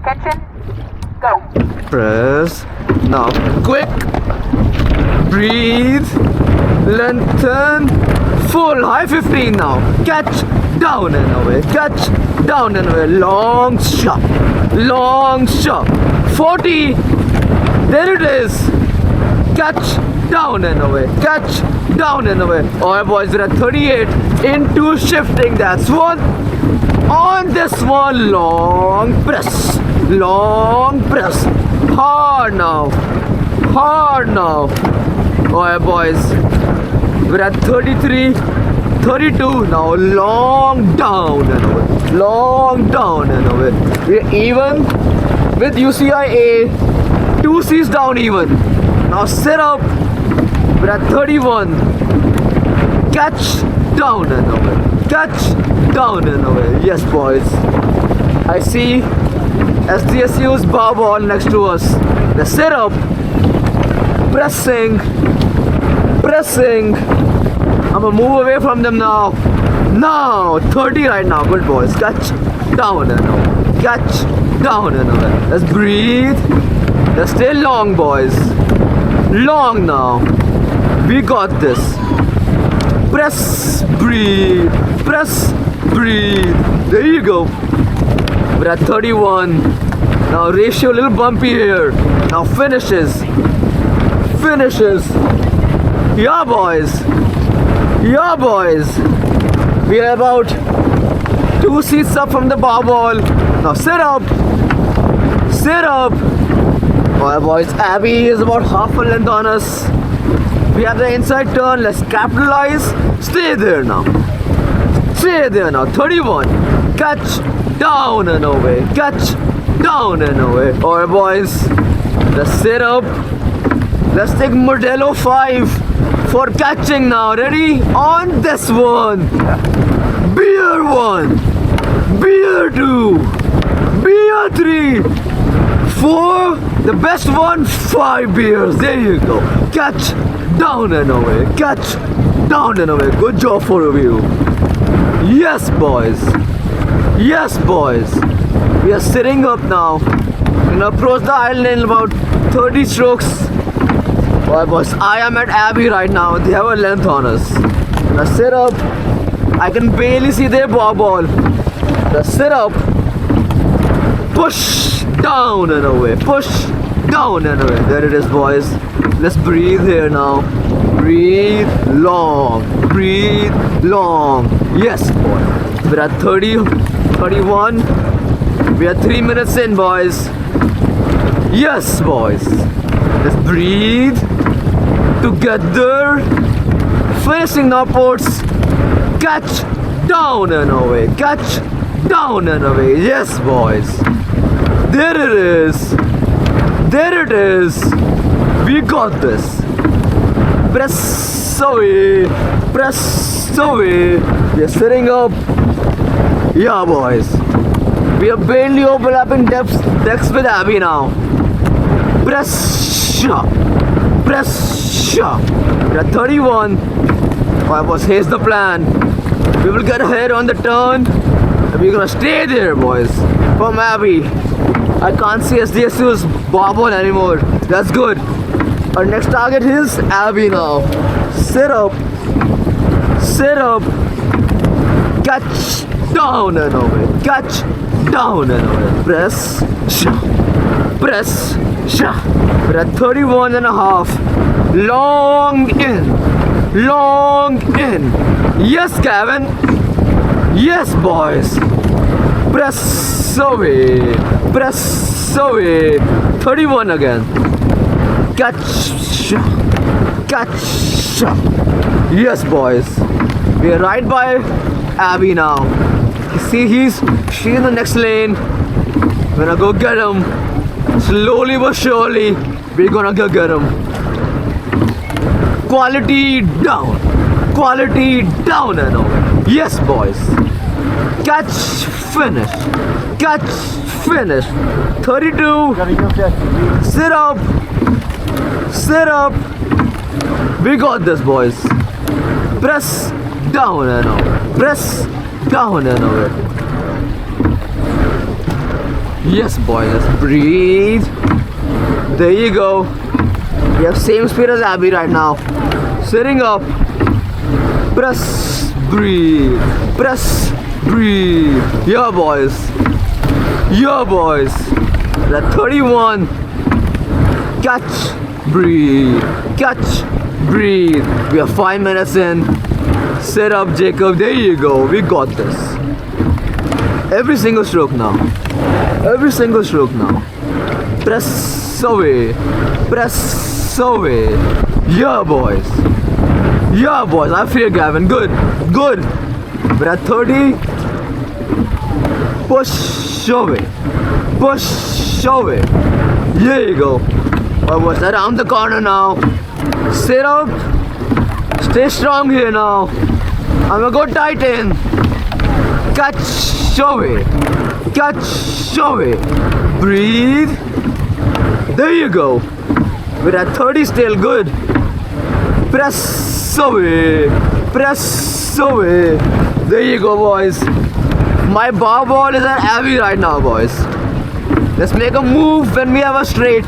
Attention. Go. Press. Now, quick. Breathe. Lengthen. Full. High 15 now. Catch. Down and away. Catch. Down and away. Long shot. Long shot. 40. There it is. Catch. Down and away. Catch. Down and away. Alright boys, we're at 38. Into shifting. That's one. On this one, long press. Long press. Hard now. Hard now. Alright boys, we're at 33, 32. Now long down and away. Long down and away. We're even with UCI A. 2 C's down even. Now sit up. We're at 31. Catch down and away. Catch down and away. Yes boys. I see SDSU's bar ball next to us. The sit up. Pressing. Pressing. I'm gonna move away from them now. Now 30 right now. Good boys. Catch down and away. Catch down and away. Let's breathe. Let's stay long boys. Long now. We got this. Press, breathe. Press, breathe. There you go. We're at 31. Now ratio a little bumpy here. Now finishes. Finishes. Yeah boys. Yeah boys. We are about 2 seats up from the bar ball. Now sit up. Sit up. Alright boys, Abby is about half a length on us. We have the inside turn. Let's capitalize. Stay there now. Stay there now. 31. Catch down and away. Catch down and away. Alright boys, let's sit up. Let's take Modelo 5 for catching now. Ready? On this one. Beer 1. Beer 2. Beer 3. 4. The best one, 5 beers. There you go. Catch down and away. Catch down and away. Good job for you. Yes boys. Yes boys. We are sitting up now. We're gonna approach the island in about 30 strokes. Alright boys, I am at Abbey right now. They have a length on us. Now sit up. I can barely see their bar ball. Now sit up. Push down and away. Push down and away. There it is boys. Let's breathe here now. Breathe long. Breathe long. Yes boy. We're at 30, 31. We are 3 minutes in boys. Yes boys. Let's breathe. Together. Facing upwards. Catch down and away. Catch down and away. Yes boys. There it is. There it is. We got this. Press away. Press away. We are sitting up. Yeah boys. We are barely overlapping decks with Abby now. Press. Press. We are at 31. Alright boys, here's the plan. We will get ahead on the turn. And we're gonna stay there boys. From Abby. I can't see SDSU's bar ball anymore. That's good. Our next target is Abby now. Sit up. Sit up. Catch down and away. Catch down and away. Press. Press. We're at 31 and a half. Long in. Long in. Yes, Gavin. Yes, boys. Press away. Press away. 31 again. Catch. Catch. Yes, boys. We are right by Abby now. You see, she's in the next lane. We're gonna go get him. Slowly but surely, we're gonna go get him. Quality down. Quality down and over. Yes, boys. Catch, finish. Catch, finish. 32. Sit up. Sit up. We got this, boys. Press down and over. Press down and over. Yes, boy, let's breathe. There you go. We have same speed as Abby right now. Sitting up. Press, breathe. Press, breathe. Yeah, boys. Yeah, boys. That 31. Catch, breathe. Catch, breathe. We are 5 minutes in. Sit up, Jacob. There you go. We got this. Every single stroke now. Every single stroke now. Press away. Press away. Yeah, boys. Yeah, boys. I feel Gavin. Good. Good. We're at 30. Push away. Push away. There you go. Almost around the corner now. Sit up. Stay strong here now. I'm gonna go tight in. Catch away. Catch away. Breathe. There you go. We're at 30 still. Good. Press away. Press away. There you go, boys. My bar ball is at heavy right now, boys. Let's make a move when we have a straight.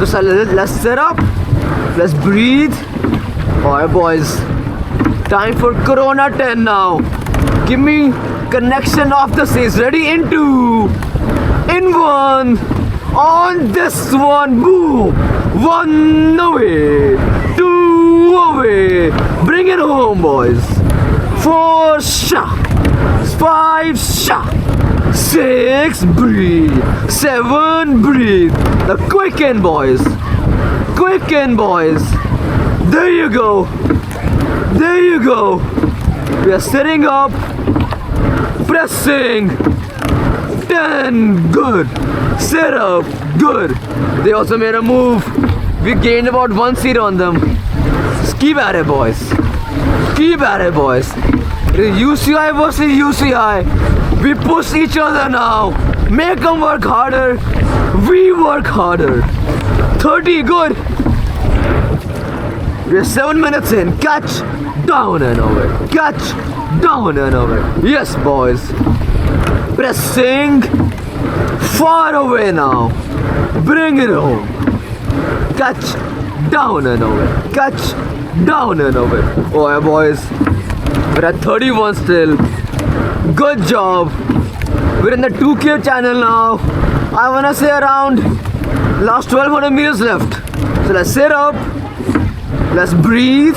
So let's sit up. Let's breathe. Alright, boys. Time for Corona 10 now. Give me connection off the seas. Ready? In 2. In 1. On this one. Boom. 1 away. 2 away. Bring it home, boys. 4 shot. 5 shot. 6 breathe. 7 breathe. The quicken, boys. Quicken, boys. There you go. There you go. We are sitting up. Pressing. 10. Good. Sit up. Good. They also made a move. We gained about 1 seat on them. Just keep at it, boys. Keep at it, boys. It is UCI versus UCI. We push each other now. Make them work harder. We work harder. 30. Good. We are 7 minutes in. Catch. Down and over. Catch. Down and over. Yes, boys. Pressing. Far away now. Bring it home. Catch. Down and over. Catch. Down and over. Oh yeah, boys. We're at 31 still. Good job. We're in the 2K channel now. I wanna say around last 1200 meters left. So let's sit up. Let's breathe.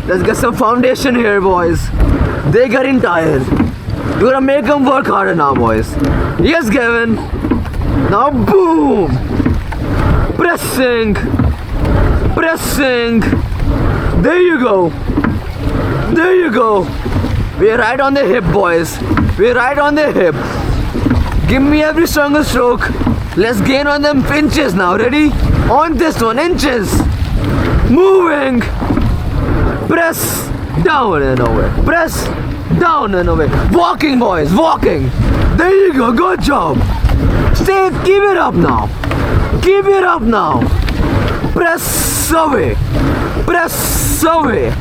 Let's get some foundation here, boys. They're getting tired. We're gonna make them work harder now, boys. Yes, Gavin. Now, boom. Pressing. Pressing. There you go. There you go. We're right on the hip, boys. We're right on the hip. Give me every single stroke. Let's gain on them inches now. Ready? On this one, inches. Moving. Press down and over. Press down and over. Walking, boys. Walking. There you go. Good job. Stay. Keep it up now. Keep it up now. Press away. Press away.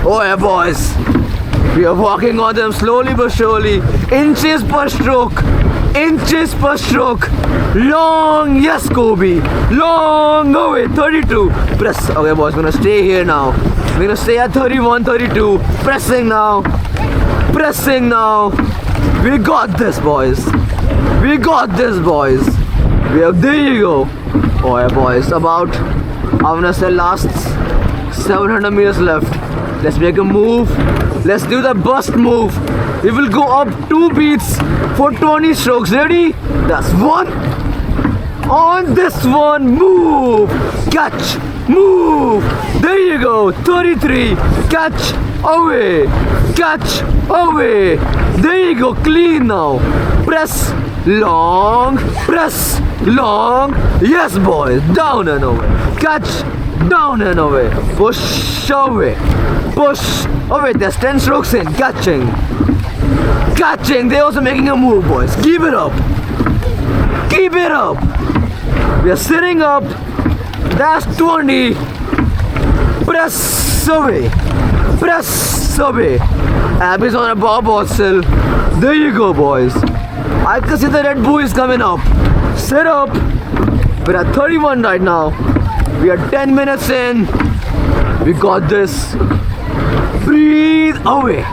Oh yeah, boys. We are walking on them slowly but surely. Inches per stroke. Inches per stroke. Long. Yes, Kobe. Long away. 32. Press. Okay, boys. We're gonna stay here now. We're gonna stay at 31, 32. Pressing now. Pressing now. We got this, boys. We got this, boys. We have. There you go. Oh yeah, boys. About, I'm gonna say last 700 meters left. Let's make a move. Let's do the burst move. We will go up 2 beats for 20 strokes. Ready? That's 1. On this one, move. Catch. Move. There you go. 33. Catch. Away. Catch. Away. There you go. Clean now. Press. Long. Press. Long. Yes, boys. Down and away. Catch. Down and away. Push away. Push away. There's 10 strokes in. Catching. Catching. They're also making a move, boys. Keep it up. Keep it up. We are sitting up. That's 20. Press away. Press away. Abby's on a bar ball still. There you go, boys. I can see the Red Bull is coming up. Sit up. We're at 31 right now. We are 10 minutes in. We got this. Breathe away.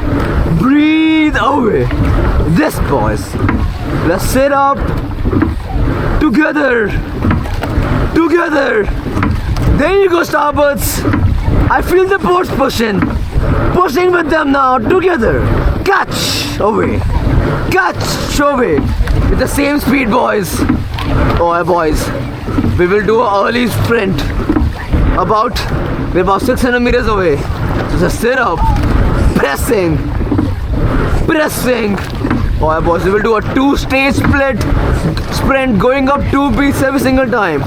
Breathe away. This, boys. Let's sit up. Together. Together. There you go, Starbucks. I feel the boats pushing. Pushing with them now. Together. Catch away. Catch away. With the same speed, boys. Oh, boys. We will do an early sprint. We're about 600 meters away. So just sit up. Pressing. Pressing. Oh, boys. We will do a 2-stage sprint going up 2 beats every single time.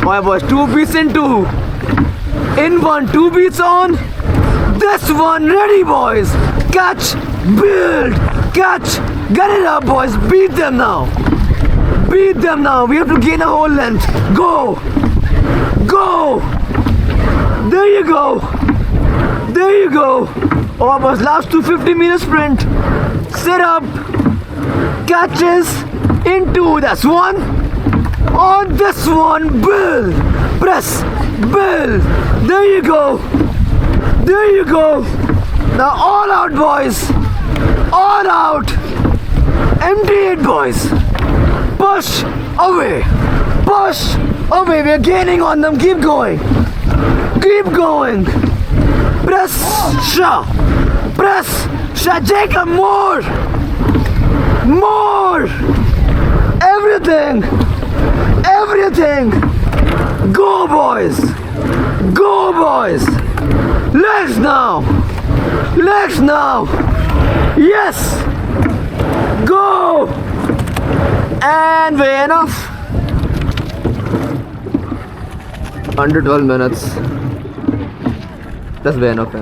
Oh, boys. 2 beats in 2. In 1, 2 beats on. This one. Ready, boys. Catch. Build. Catch. Get it up, boys. Beat them now. Beat them now. We have to gain a whole length. Go. Go. There you go. There you go. Oh, boys. Last 250-meter sprint. Sit up. Catches. Into. That's one. On this one. Build. Press. Build. There you go. There you go. Now all out, boys. All out. Empty it, boys. Push away. Push away. We're gaining on them. Keep going. Keep going. Press. Shah. Press. Shah. Jacob, more. More. Everything. Everything. Go, boys. Go, boys. Legs now. Legs now. Yes. Go. And way enough. Under 12 minutes. That's way enough.